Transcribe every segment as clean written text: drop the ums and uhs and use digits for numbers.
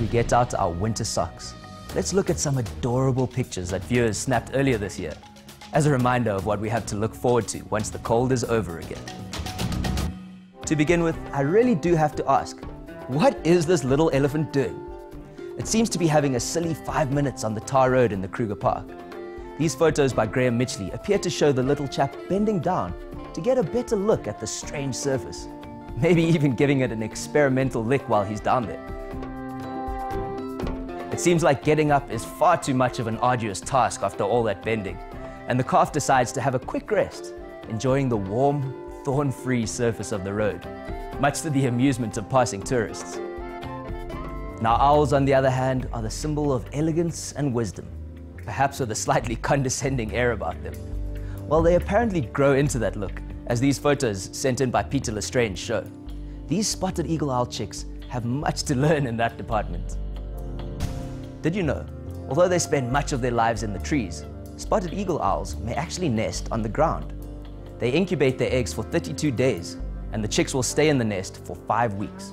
as we get out our winter socks. Let's look at some adorable pictures that viewers snapped earlier this year, as a reminder of what we have to look forward to once the cold is over again. To begin with, I really do have to ask, what is this little elephant doing? It seems to be having a silly 5 minutes on the tar road in the Kruger Park. These photos by Graham Mitchley appear to show the little chap bending down to get a better look at the strange surface, maybe even giving it an experimental lick while he's down there. It seems like getting up is far too much of an arduous task after all that bending, and the calf decides to have a quick rest, enjoying the warm, thorn-free surface of the road, much to the amusement of passing tourists. Now owls, on the other hand, are the symbol of elegance and wisdom, perhaps with a slightly condescending air about them. Well, they apparently grow into that look, as these photos sent in by Peter Lestrange show. These spotted eagle owl chicks have much to learn in that department. Did you know, although they spend much of their lives in the trees, spotted eagle owls may actually nest on the ground. They incubate their eggs for 32 days, and the chicks will stay in the nest for 5 weeks.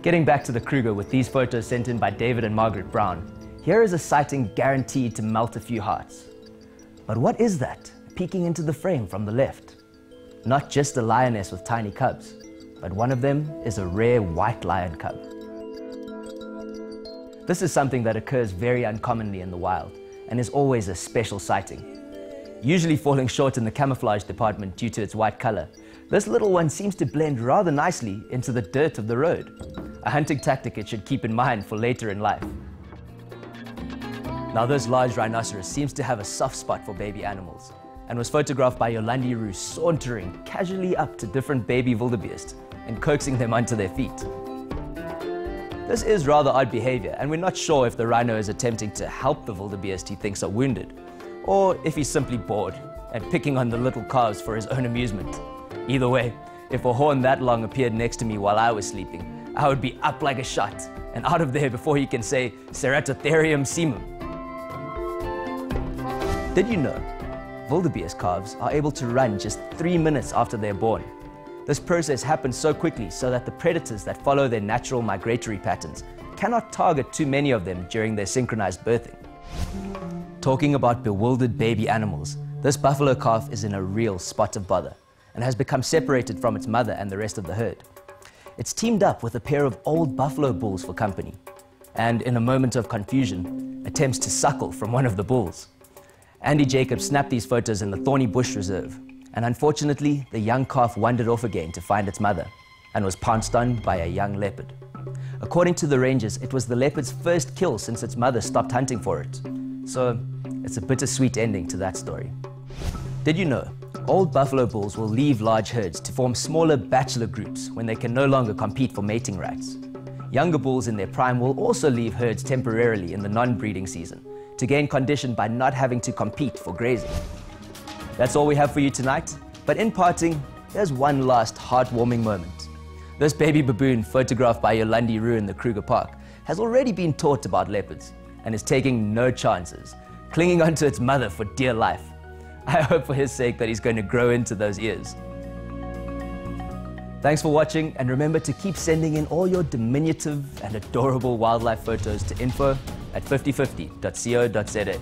Getting back to the Kruger with these photos sent in by David and Margaret Brown, here is a sighting guaranteed to melt a few hearts. But what is that peeking into the frame from the left? Not just a lioness with tiny cubs, but one of them is a rare white lion cub. This is something that occurs very uncommonly in the wild and is always a special sighting. Usually falling short in the camouflage department due to its white color, this little one seems to blend rather nicely into the dirt of the road, a hunting tactic it should keep in mind for later in life. Now this large rhinoceros seems to have a soft spot for baby animals, and was photographed by Yolandi Roux sauntering casually up to different baby wildebeest and coaxing them onto their feet. This is rather odd behavior, and we're not sure if the rhino is attempting to help the wildebeest he thinks are wounded, or if he's simply bored and picking on the little calves for his own amusement. Either way, if a horn that long appeared next to me while I was sleeping, I would be up like a shot and out of there before he can say Ceratotherium simum. Did you know wildebeest calves are able to run just 3 minutes after they're born? This process happens so quickly so that the predators that follow their natural migratory patterns cannot target too many of them during their synchronized birthing. Talking about bewildered baby animals, this buffalo calf is in a real spot of bother and has become separated from its mother and the rest of the herd. It's teamed up with a pair of old buffalo bulls for company, and in a moment of confusion, attempts to suckle from one of the bulls. Andy Jacobs snapped these photos in the Thorny Bush Reserve, and unfortunately, the young calf wandered off again to find its mother and was pounced on by a young leopard. According to the rangers, it was the leopard's first kill since its mother stopped hunting for it. So it's a bittersweet ending to that story. Did you know, old buffalo bulls will leave large herds to form smaller bachelor groups when they can no longer compete for mating rights. Younger bulls in their prime will also leave herds temporarily in the non-breeding season to gain condition by not having to compete for grazing. That's all we have for you tonight, but in parting, there's one last heartwarming moment. This baby baboon, photographed by Yolandi Roux in the Kruger Park, has already been taught about leopards and is taking no chances, clinging onto its mother for dear life. I hope for his sake that he's going to grow into those ears. Thanks for watching, and remember to keep sending in all your diminutive and adorable wildlife photos to info@5050.co.za.